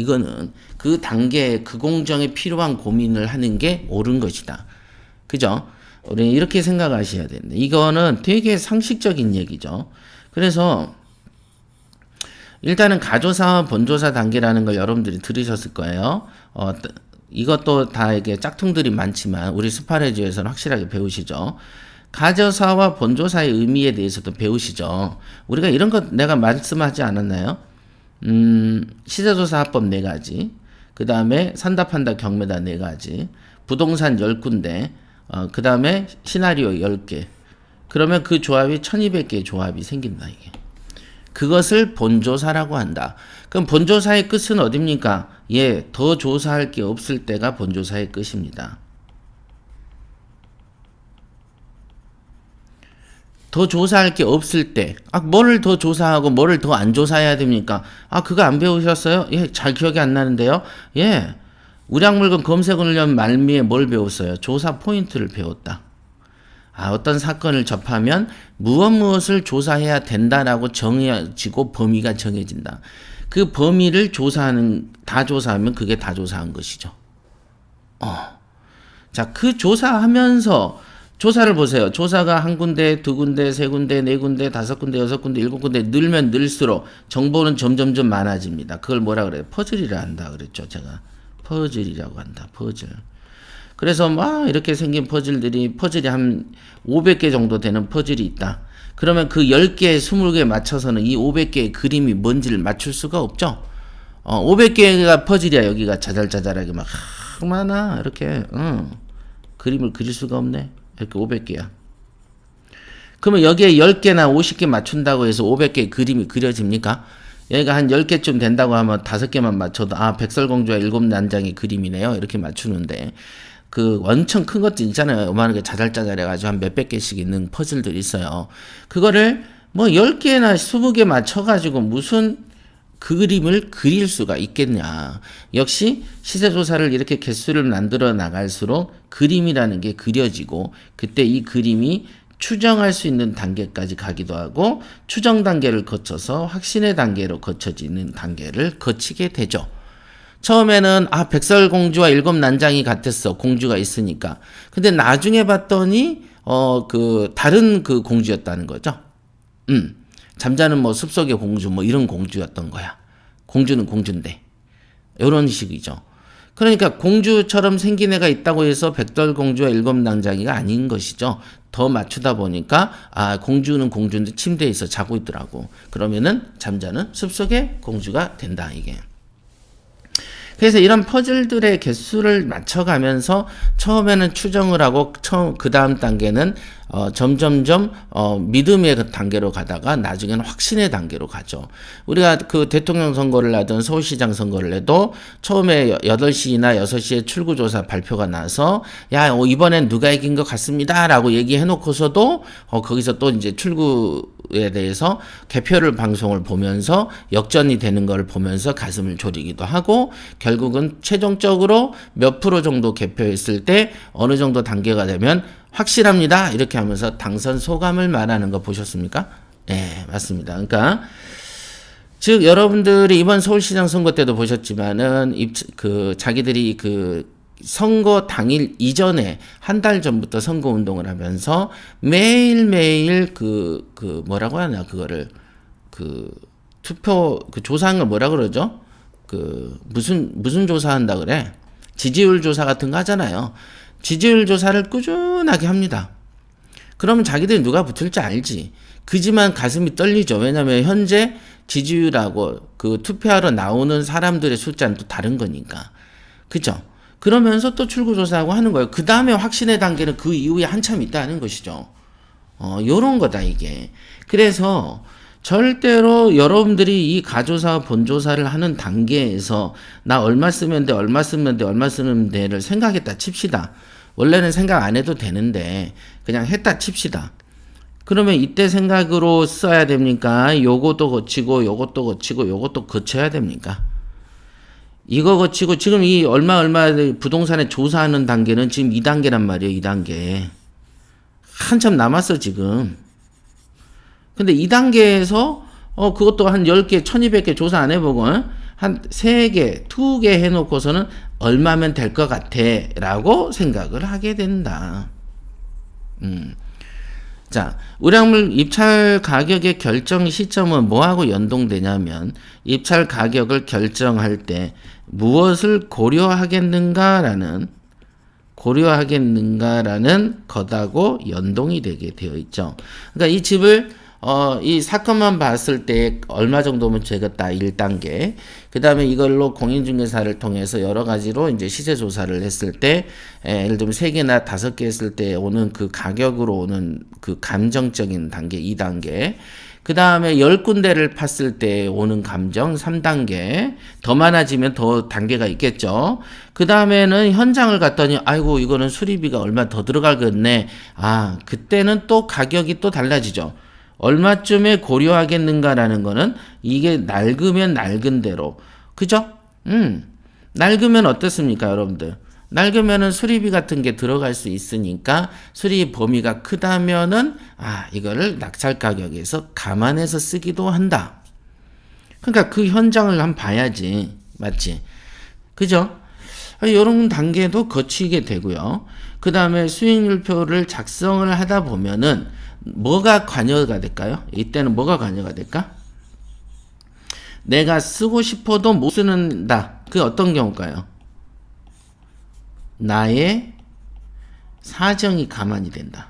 이거는 그 단계, 그 공정에 필요한 고민을 하는 게 옳은 것이다. 그죠? 우리 이렇게 생각하셔야 됩니다. 이거는 되게 상식적인 얘기죠. 그래서 일단은 가조사와 본조사 단계라는 걸 여러분들이 들으셨을 거예요. 이것도 다 이게 짝퉁들이 많지만 우리 스파레주에서는 확실하게 배우시죠. 가조사와 본조사의 의미에 대해서도 배우시죠. 우리가 이런 것 내가 말씀하지 않았나요? 시세조사 합법 4가지, 그 다음에 산다 판다 경매다 4가지, 부동산 10군데, 그 다음에 시나리오 10개. 그러면 그 조합이 1200개의 조합이 생긴다, 이게. 그것을 본조사라고 한다. 그럼 본조사의 끝은 어딥니까? 예, 더 조사할 게 없을 때가 본조사의 끝입니다. 더 조사할 게 없을 때, 뭐를 더 조사하고 뭐를 더 안 조사해야 됩니까? 그거 안 배우셨어요? 예, 잘 기억이 안 나는데요. 예, 우량물건 검색훈련 말미에 뭘 배웠어요? 조사 포인트를 배웠다. 어떤 사건을 접하면 무엇을 조사해야 된다라고 정해지고 범위가 정해진다. 그 범위를 다 조사하면 그게 다 조사한 것이죠. 자, 그 조사하면서 조사를 보세요. 조사가 1군데, 2군데, 3군데, 4군데, 5군데, 6군데, 7군데 늘면 늘수록 정보는 점점점 많아집니다. 그걸 뭐라 그래요? 퍼즐이라 한다 그랬죠. 제가 퍼즐이라고 한다. 퍼즐. 그래서 이렇게 생긴 퍼즐이 한 500개 정도 되는 퍼즐이 있다. 그러면 그 10개, 20개 맞춰서는 이 500개의 그림이 뭔지를 맞출 수가 없죠. 500개가 퍼즐이야. 여기가 자잘자잘하게 막 많아. 이렇게 그림을 그릴 수가 없네. 이렇게 500개야. 그러면 여기에 10개나 50개 맞춘다고 해서 500개의 그림이 그려집니까? 얘가 한 10개쯤 된다고 하면 5개만 맞춰도 백설공주와 7난장의 그림이네요. 이렇게 맞추는데 그 엄청 큰 것도 있잖아요. 요만하게 자잘자잘해가지고 한 몇백 개씩 있는 퍼즐들이 있어요. 그거를 10개나 20개 맞춰가지고 무슨 그림을 그릴 수가 있겠냐. 역시 시세조사를 이렇게 개수를 만들어 나갈수록 그림이라는 게 그려지고 그때 이 그림이 추정할 수 있는 단계까지 가기도 하고 추정 단계를 거쳐서 확신의 단계로 거쳐지는 단계를 거치게 되죠. 처음에는 백설공주와 7난장이 같았어. 공주가 있으니까. 근데 나중에 봤더니 다른 그 공주였다는 거죠. 잠자는 숲속의 공주 이런 공주였던 거야. 공주는 공주인데. 이런 식이죠. 그러니까 공주처럼 생긴 애가 있다고 해서 백설공주와 7난장이가 아닌 것이죠. 더 맞추다 보니까 공주는 공주인데 침대에 있어 자고 있더라고. 그러면은 잠자는 숲속의 공주가 된다 이게. 그래서 이런 퍼즐들의 개수를 맞춰가면서 처음에는 추정을 하고 그 다음 단계는 점점점 믿음의 그 단계로 가다가 나중에는 확신의 단계로 가죠. 우리가 그 대통령 선거를 하든 서울시장 선거를 해도 처음에 8시나 6시에 출구조사 발표가 나서 이번엔 누가 이긴 것 같습니다 라고 얘기해놓고서도 거기서 또 이제 출구에 대해서 개표를 방송을 보면서 역전이 되는 걸 보면서 가슴을 졸이기도 하고 결국은 최종적으로 몇 프로 정도 개표했을 때 어느 정도 단계가 되면 확실합니다. 이렇게 하면서 당선 소감을 말하는 거 보셨습니까? 네, 맞습니다. 그러니까 즉 여러분들이 이번 서울시장 선거 때도 보셨지만은 자기들이 그 선거 당일 이전에 한 달 전부터 선거 운동을 하면서 매일매일 뭐라고 하나 그거를 투표 조사한 걸 뭐라 그러죠? 무슨 조사한다 그래? 지지율 조사 같은 거 하잖아요. 지지율 조사를 꾸준하게 합니다. 그러면 자기들이 누가 붙을지 알지. 그지만 가슴이 떨리죠. 왜냐하면 현재 지지율하고 그 투표하러 나오는 사람들의 숫자는 또 다른 거니까. 그죠? 그러면서 또 출구조사하고 하는 거예요. 그 다음에 확신의 단계는 그 이후에 한참 있다는 것이죠. 요런 거다 이게. 그래서 절대로 여러분들이 이 가조사 본조사를 하는 단계에서 나 얼마 쓰면 돼 얼마 쓰면 돼를 생각했다 칩시다. 원래는 생각 안 해도 되는데 그냥 했다 칩시다. 그러면 이때 생각으로 써야 됩니까? 요것도 거치고 요것도 거치고 요것도 거쳐야 됩니까? 이거 거치고 지금 이 얼마 부동산에 조사하는 단계는 지금 2단계란 말이에요. 2단계. 한참 남았어 지금. 근데 2단계에서 그것도 한 10개, 1200개 조사 안 해보고 한 3개, 2개 해놓고서는 얼마면 될 것 같아 라고 생각을 하게 된다. 자, 우량물 입찰 가격의 결정 시점은 뭐하고 연동되냐면 입찰 가격을 결정할 때 무엇을 고려하겠는가라는 것하고 연동이 되게 되어 있죠. 그러니까 이 집을 이 사건만 봤을 때 얼마 정도면 되겠다 1단계. 그 다음에 이걸로 공인중개사를 통해서 여러 가지로 이제 시세 조사를 했을 때, 예를 들면 3개나 5개 했을 때 오는 그 가격으로 오는 그 감정적인 단계 2단계. 그 다음에 10군데를 팠을 때 오는 감정 3단계. 더 많아지면 더 단계가 있겠죠. 그 다음에는 현장을 갔더니 아이고 이거는 수리비가 얼마 더 들어가겠네. 아, 그때는 또 가격이 또 달라지죠. 얼마쯤에 고려하겠는가라는 거는 이게 낡으면 낡은 대로. 그죠? 낡으면 어떻습니까, 여러분들? 낡으면은 수리비 같은 게 들어갈 수 있으니까 수리 범위가 크다면은 이거를 낙찰 가격에서 감안해서 쓰기도 한다. 그러니까 그 현장을 한번 봐야지. 맞지? 그죠? 이런 단계도 거치게 되고요. 그 다음에 수익률표를 작성을 하다 보면은 뭐가 관여가 될까요? 이때는 뭐가 관여가 될까? 내가 쓰고 싶어도 못 쓰는다. 그게 어떤 경우일까요? 나의 사정이 가만히 된다.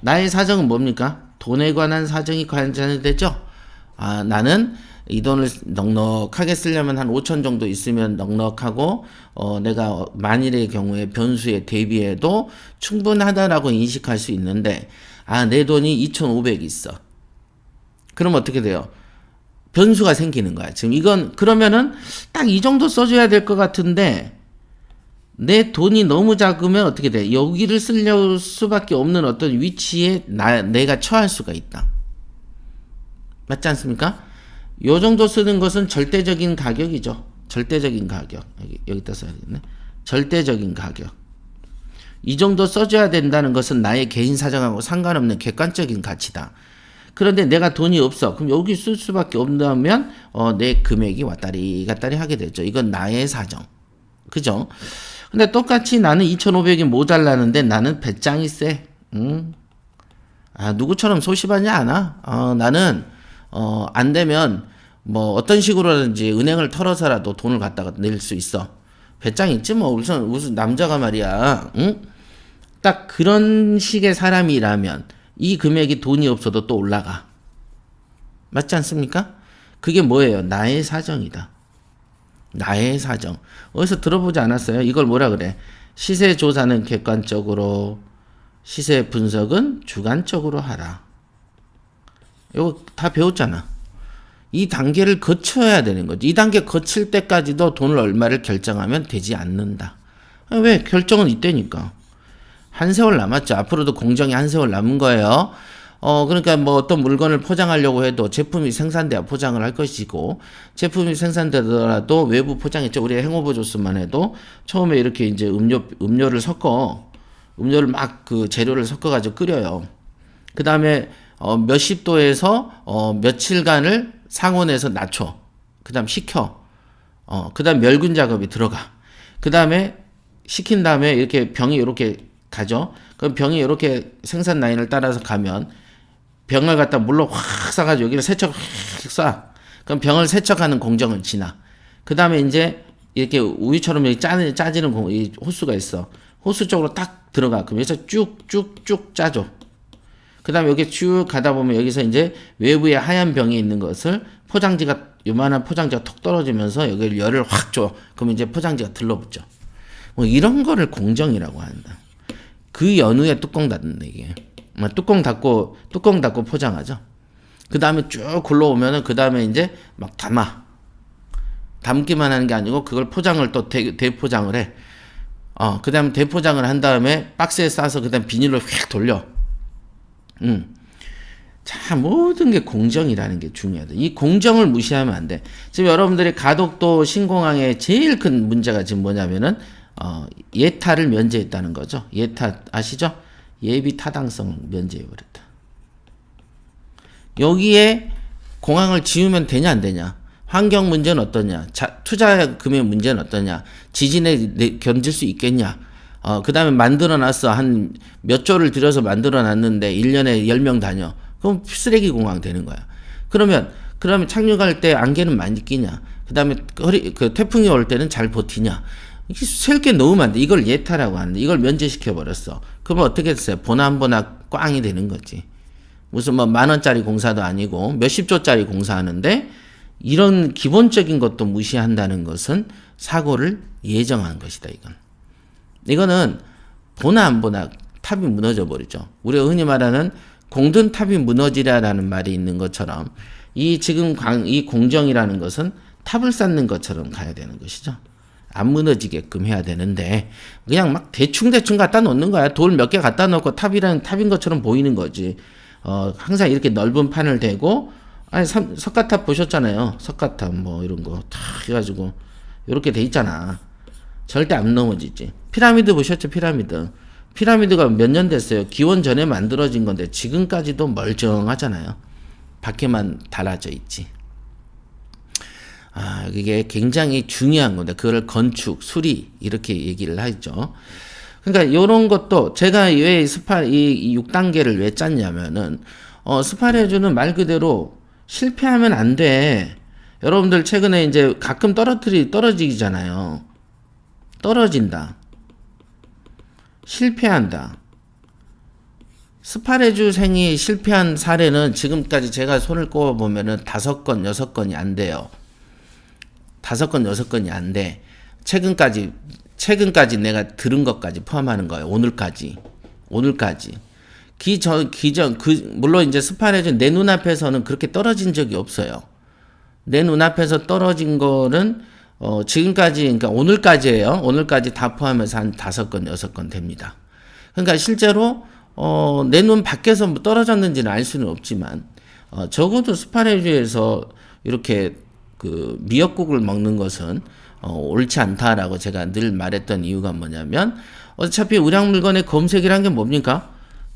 나의 사정은 뭡니까? 돈에 관한 사정이 관여되죠? 되죠? 나는 이 돈을 넉넉하게 쓰려면 한 5천 정도 있으면 넉넉하고, 내가 만일의 경우에 변수에 대비해도 충분하다라고 인식할 수 있는데, 내 돈이 2,500 있어. 그럼 어떻게 돼요? 변수가 생기는 거야. 지금 이건, 그러면은 딱 이 정도 써줘야 될 것 같은데, 내 돈이 너무 작으면 어떻게 돼? 여기를 쓰려 수밖에 없는 어떤 위치에 내가 처할 수가 있다. 맞지 않습니까? 요 정도 쓰는 것은 절대적인 가격이죠. 절대적인 가격. 여기다 써야 되겠네. 절대적인 가격. 이 정도 써줘야 된다는 것은 나의 개인 사정하고 상관없는 객관적인 가치다. 그런데 내가 돈이 없어. 그럼 여기 쓸 수밖에 없다면 내 금액이 왔다리 갔다리 하게 되죠. 이건 나의 사정. 그죠? 근데 똑같이 나는 2,500이 모자라는데 나는 배짱이 세. 누구처럼 소심하지 않아. 나는 안 되면 뭐 어떤 식으로든지 은행을 털어서라도 돈을 갖다가 낼 수 있어. 배짱 있지 뭐. 무슨 남자가 말이야. 응? 딱 그런 식의 사람이라면 이 금액이 돈이 없어도 또 올라가. 맞지 않습니까? 그게 뭐예요? 나의 사정이다. 나의 사정. 어디서 들어보지 않았어요? 이걸 뭐라 그래? 시세 조사는 객관적으로, 시세 분석은 주관적으로 하라. 이거 다 배웠잖아. 이 단계를 거쳐야 되는 거지. 이 단계 거칠 때까지도 돈을 얼마를 결정하면 되지 않는다. 왜? 결정은 이때니까. 한 세월 남았죠. 앞으로도 공정이 한 세월 남은 거예요. 그러니까 뭐 어떤 물건을 포장하려고 해도 제품이 생산돼야 포장을 할 것이고, 제품이 생산되더라도 외부 포장했죠. 우리 행오버 주스만 해도 처음에 이렇게 이제 음료를 막 그 재료를 섞어가지고 끓여요. 그 다음에 몇십 도에서 며칠간을 상온에서 낮춰. 그 다음 식혀. 그 다음 멸균 작업이 들어가. 그 다음에 식힌 다음에 이렇게 병이 이렇게 가죠. 그럼 병이 이렇게 생산 라인을 따라서 가면 병을 갖다 물로 확 싸가지고 여기를 세척 확 쏴. 그럼 병을 세척하는 공정을 지나. 그 다음에 이제 이렇게 우유처럼 이렇게 짜지는 이 호수가 있어. 호수 쪽으로 딱 들어가. 그럼 여기서 쭉쭉쭉 짜줘. 그 다음에 여기 쭉 가다 보면 여기서 이제 외부에 하얀 병이 있는 것을 요만한 포장지가 톡 떨어지면서 여기 열을 확 줘. 그럼 이제 포장지가 들러붙죠. 뭐 이런 거를 공정이라고 한다. 그 연후에 뚜껑 닫는다, 이게. 뚜껑 닫고 포장하죠. 그 다음에 쭉 굴러오면은, 그 다음에 이제 막 담기만 하는 게 아니고, 그걸 포장을 또 대포장을 해. 그 다음에 대포장을 한 다음에 박스에 싸서 그 다음에 비닐로 휙 돌려. 자, 모든 게 공정이라는 게 중요하다. 이 공정을 무시하면 안 돼. 지금 여러분들이 가덕도 신공항의 제일 큰 문제가 지금 뭐냐면은, 예타를 면제했다는 거죠. 예타 아시죠? 예비 타당성 면제해버렸다. 여기에 공항을 지으면 되냐 안 되냐? 환경 문제는 어떠냐? 투자금의 문제는 어떠냐? 지진에 견딜 수 있겠냐? 그 다음에 만들어놨어. 한 몇 조를 들여서 만들어놨는데 1년에 10명 다녀. 그럼 쓰레기 공항 되는 거야. 그러면 착륙할 때 안개는 많이 끼냐? 그 다음에 그 태풍이 올 때는 잘 버티냐? 셀 게 너무 많은데 이걸 예타라고 하는데 이걸 면제시켜버렸어. 그러면 어떻게 됐어요? 보나보나 꽝이 되는 거지. 무슨 뭐 10,000원짜리 공사도 아니고 몇십 조짜리 공사하는데 이런 기본적인 것도 무시한다는 것은 사고를 예정한 것이다. 이거는 보나 안 보나 탑이 무너져 버리죠. 우리가 흔히 말하는 공든 탑이 무너지라라는 말이 있는 것처럼 지금 이 공정이라는 것은 탑을 쌓는 것처럼 가야 되는 것이죠. 안 무너지게끔 해야 되는데 그냥 막 대충 갖다 놓는 거야. 돌 몇 개 갖다 놓고 탑인 것처럼 보이는 거지. 항상 이렇게 넓은 판을 대고 석가탑 보셨잖아요. 석가탑 뭐 이런 거 다 해가지고 이렇게 돼 있잖아. 절대 안 넘어지지. 피라미드 보셨죠? 피라미드가 몇 년 됐어요. 기원 전에 만들어진 건데 지금까지도 멀쩡하잖아요. 밖에만 달아져 있지. 이게 굉장히 중요한 건데 그걸 건축, 수리 이렇게 얘기를 하죠. 그러니까 이런 것도 제가 왜 이 6단계를 왜 짰냐면은 스파레주는 말 그대로 실패하면 안 돼. 여러분들 최근에 이제 가끔 떨어지잖아요. 떨어진다. 실패한다. 스파레주생이 실패한 사례는 지금까지 제가 손을 꼽아보면은 5건, 6건이 안 돼요. 5건, 6건이 안 돼. 최근까지 내가 들은 것까지 포함하는 거예요. 오늘까지. 물론 이제 스파레주 내 눈앞에서는 그렇게 떨어진 적이 없어요. 내 눈앞에서 떨어진 거는, 지금까지, 그러니까 오늘까지예요. 오늘까지 다 포함해서 한 5건, 6건 됩니다. 그러니까 실제로, 내 눈 밖에서 뭐 떨어졌는지는 알 수는 없지만, 적어도 스파레주에서 이렇게 미역국을 먹는 것은 옳지 않다라고 제가 늘 말했던 이유가 뭐냐면 어차피 의약물건의 검색이란 게 뭡니까?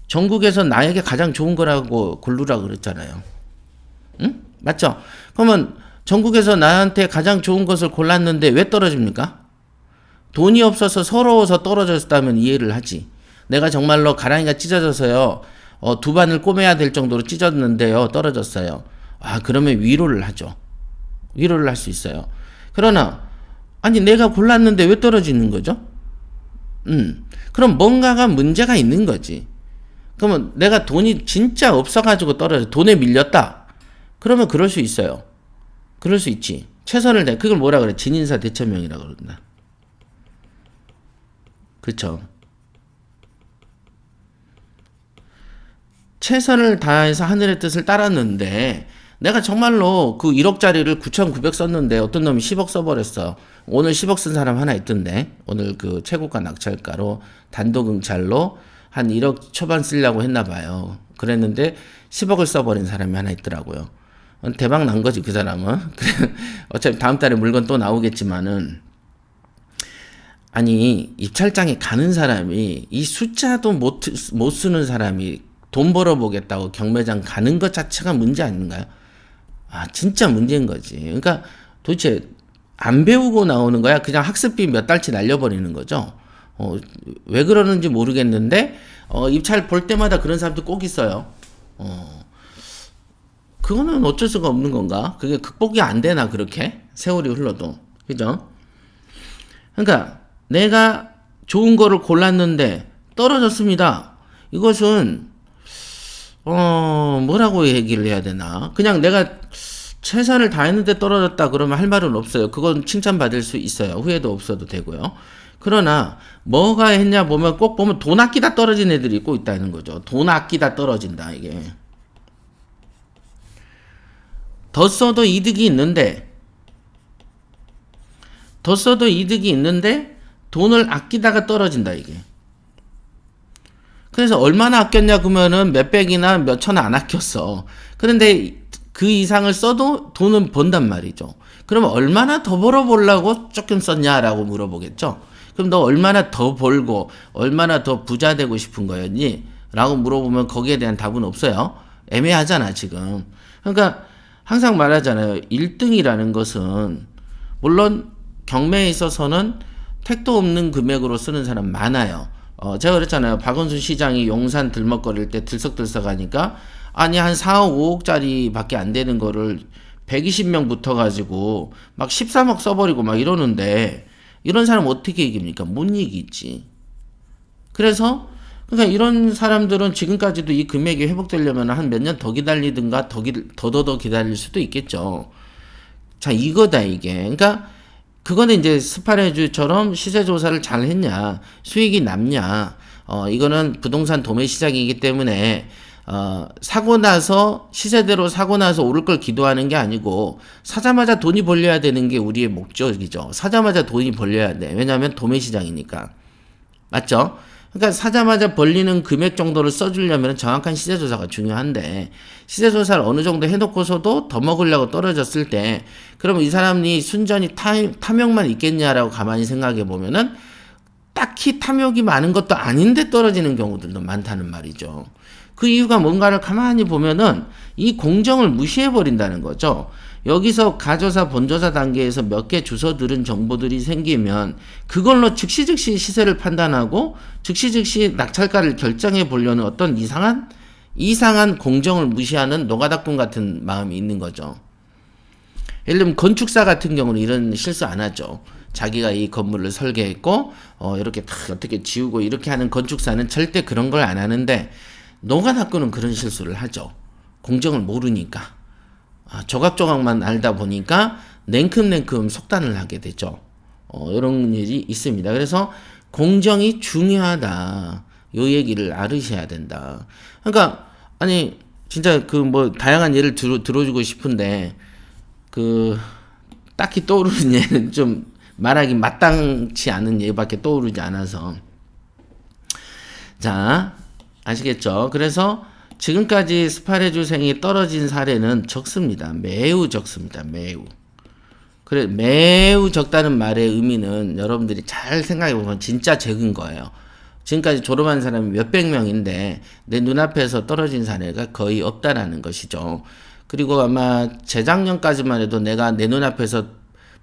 전국에서 나에게 가장 좋은 거라고 고르라고 그랬잖아요. 응? 맞죠? 그러면 전국에서 나한테 가장 좋은 것을 골랐는데 왜 떨어집니까? 돈이 없어서 서러워서 떨어졌다면 이해를 하지. 내가 정말로 가랑이가 찢어져서요. 2반을 꼬매야 될 정도로 찢었는데요. 떨어졌어요. 그러면 위로를 하죠. 위로를 할 수 있어요. 그러나 아니 내가 골랐는데 왜 떨어지는 거죠? 그럼 뭔가가 문제가 있는 거지. 그러면 내가 돈이 진짜 없어가지고 떨어져 돈에 밀렸다. 그러면 그럴 수 있어요. 그럴 수 있지. 최선을 다. 그걸 뭐라 그래? 진인사 대처명이라고 그런다. 그렇죠. 최선을 다해서 하늘의 뜻을 따랐는데 내가 정말로 그 1억짜리를 9,900 썼는데 어떤 놈이 10억 써버렸어. 오늘 10억 쓴 사람 하나 있던데. 오늘 그 최고가 낙찰가로 단독응찰로 한 1억 초반 쓰려고 했나 봐요. 그랬는데 10억을 써버린 사람이 하나 있더라고요. 대박 난 거지 그 사람은. 어차피 다음 달에 물건 또 나오겠지만은 아니 입찰장에 가는 사람이 이 숫자도 못 쓰는 사람이 돈 벌어보겠다고 경매장 가는 것 자체가 문제 아닌가요? 진짜 문제인 거지. 그러니까 도대체 안 배우고 나오는 거야? 그냥 학습비 몇 달치 날려버리는 거죠. 왜 그러는지 모르겠는데 입찰 볼 때마다 그런 사람도 꼭 있어요. 그거는 어쩔 수가 없는 건가? 그게 극복이 안 되나 그렇게? 세월이 흘러도. 그죠? 그러니까 내가 좋은 거를 골랐는데 떨어졌습니다. 이것은 뭐라고 얘기를 해야 되나? 그냥 내가 최선을 다했는데 떨어졌다 그러면 할 말은 없어요. 그건 칭찬받을 수 있어요. 후회도 없어도 되고요. 그러나 뭐가 했냐 보면 꼭 보면 돈 아끼다 떨어진 애들이 꼭 있다는 거죠. 돈 아끼다 떨어진다 이게. 더 써도 이득이 있는데 돈을 아끼다가 떨어진다 이게. 그래서 얼마나 아꼈냐 그러면은 몇백이나 몇천 안 아꼈어. 그런데 그 이상을 써도 돈은 번단 말이죠. 그러면 얼마나 더 벌어보려고 조금 썼냐라고 물어보겠죠. 그럼 너 얼마나 더 벌고 얼마나 더 부자 되고 싶은 거였니? 라고 물어보면 거기에 대한 답은 없어요. 애매하잖아 지금. 그러니까 항상 말하잖아요. 1등이라는 것은 물론 경매에 있어서는 택도 없는 금액으로 쓰는 사람 많아요. 제가 그랬잖아요. 박원순 시장이 용산 들먹거릴 때 들썩들썩 하니까 아니 한 4억 5억짜리 밖에 안 되는 거를 120명 붙어가지고 막 13억 써버리고 막 이러는데 이런 사람 어떻게 이깁니까? 못 이기지. 그래서 그러니까 이런 사람들은 지금까지도 이 금액이 회복되려면 한 몇 년 더 기다리든가 더 기다릴 수도 있겠죠. 자, 이거다 이게. 그러니까 그거는 이제 스파레주처럼 시세 조사를 잘 했냐, 수익이 남냐. 이거는 부동산 도매 시장이기 때문에 사고 나서 시세대로 사고 나서 오를 걸 기도하는 게 아니고 사자마자 돈이 벌려야 되는 게 우리의 목적이죠. 사자마자 돈이 벌려야 돼. 왜냐하면 도매 시장이니까. 맞죠? 그러니까 사자마자 벌리는 금액 정도를 써주려면 정확한 시세조사가 중요한데 시세조사를 어느 정도 해놓고서도 더 먹으려고 떨어졌을 때 그러면 이 사람이 순전히 탐욕만 있겠냐라고 가만히 생각해 보면은 딱히 탐욕이 많은 것도 아닌데 떨어지는 경우들도 많다는 말이죠. 그 이유가 뭔가를 가만히 보면은 이 공정을 무시해 버린다는 거죠. 여기서 가조사, 본조사 단계에서 몇 개 주워 들은 정보들이 생기면 그걸로 즉시 시세를 판단하고 즉시 낙찰가를 결정해 보려는 어떤 이상한 공정을 무시하는 노가다꾼 같은 마음이 있는 거죠. 예를 들면 건축사 같은 경우는 이런 실수 안 하죠. 자기가 이 건물을 설계했고 이렇게 다 어떻게 지우고 이렇게 하는 건축사는 절대 그런 걸 안 하는데 노가다꾼은 그런 실수를 하죠. 공정을 모르니까. 조각조각만 알다 보니까 냉큼냉큼 속단을 하게 되죠. 이런 일이 있습니다. 그래서 공정이 중요하다. 요 얘기를 알으셔야 된다. 그러니까 아니 진짜 그 뭐 다양한 예를 들어주고 싶은데 그 딱히 떠오르는 예는 좀 말하기 마땅치 않은 예밖에 떠오르지 않아서 자 아시겠죠? 그래서 지금까지 스파레주생이 떨어진 사례는 적습니다. 매우 적습니다. 매우 적다는 말의 의미는 여러분들이 잘 생각해 보면 진짜 적은 거예요. 지금까지 졸업한 사람이 몇백 명인데 내 눈앞에서 떨어진 사례가 거의 없다라는 것이죠. 그리고 아마 재작년까지만 해도 내가 내 눈앞에서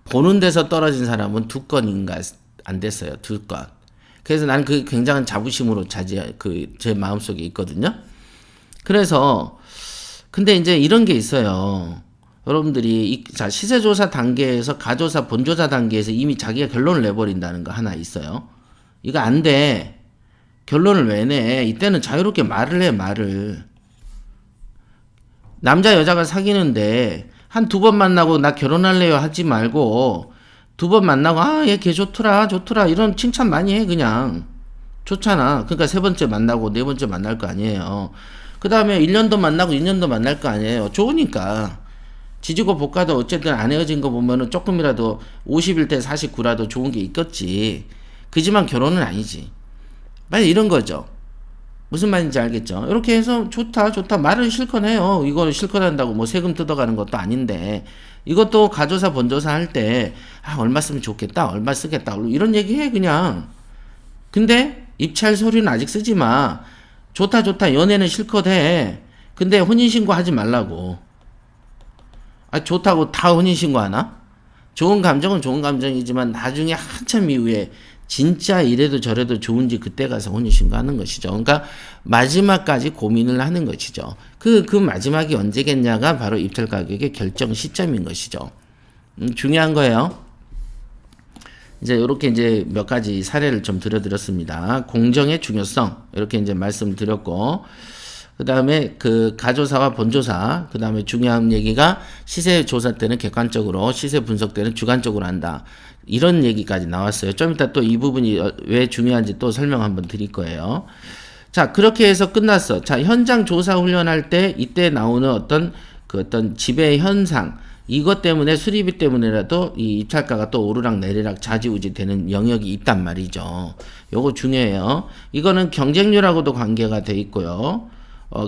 보는 데서 떨어진 사람은 2건인가 안 됐어요. 2건. 그래서 나는 그 굉장한 자부심으로 제 마음속에 있거든요. 그래서 근데 이제 이런 게 있어요. 여러분들이 시세조사 단계에서 가조사, 본조사 단계에서 이미 자기가 결론을 내버린다는 거 하나 있어요. 이거 안 돼. 결론을 왜 내? 이때는 자유롭게 말을 해, 말을. 남자 여자가 사귀는데 한 2번 만나고 나 결혼할래요 하지 말고 2번 만나고 얘 걔 좋더라 이런 칭찬 많이 해. 그냥 좋잖아. 그러니까 3번째 만나고 4번째 만날 거 아니에요. 그 다음에 1년도 만나고 2년도 만날 거 아니에요. 좋으니까. 지지고 볶아도 어쨌든 안 헤어진 거 보면은 조금이라도 50일 때 49라도 좋은 게 있겠지. 그지만 결혼은 아니지. 만약 이런 거죠. 무슨 말인지 알겠죠? 이렇게 해서 좋다 말을 실컷 해요. 이거 실컷 한다고 뭐 세금 뜯어가는 것도 아닌데 이것도 가조사 본조사 할 때 얼마 쓰면 좋겠다 얼마 쓰겠다 이런 얘기 해 그냥. 근데 입찰 서류는 아직 쓰지 마. 좋다 연애는 실컷 해. 근데 혼인신고 하지 말라고. 좋다고 다 혼인신고 하나? 좋은 감정은 좋은 감정이지만 나중에 한참 이후에 진짜 이래도 저래도 좋은지 그때 가서 혼인신고 하는 것이죠. 그러니까 마지막까지 고민을 하는 것이죠. 그 마지막이 언제겠냐가 바로 입찰 가격의 결정 시점인 것이죠. 중요한 거예요. 이제 이렇게 이제 몇 가지 사례를 좀 들어드렸습니다. 공정의 중요성 이렇게 이제 말씀드렸고, 그 다음에 그 가조사와 본조사, 그 다음에 중요한 얘기가 시세 조사 때는 객관적으로, 시세 분석 때는 주관적으로 한다. 이런 얘기까지 나왔어요. 좀 이따 또 이 부분이 왜 중요한지 또 설명 한번 드릴 거예요. 자, 그렇게 해서 끝났어. 자, 현장 조사 훈련할 때 이때 나오는 어떤 지배 현상, 이것 때문에 수리비 때문에라도 이 입찰가가 또 오르락 내리락 좌지우지 되는 영역이 있단 말이죠. 요거 중요해요. 이거는 경쟁률하고도 관계가 돼 있고요.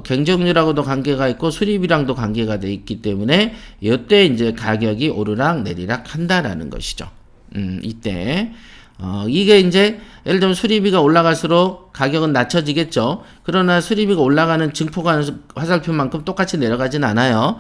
경쟁률하고도 관계가 있고 수리비랑도 관계가 돼 있기 때문에 이때 이제 가격이 오르락 내리락 한다라는 것이죠. 이때 이게 이제 예를 들면 수리비가 올라갈수록 가격은 낮춰지겠죠. 그러나 수리비가 올라가는 증포가 화살표만큼 똑같이 내려가진 않아요.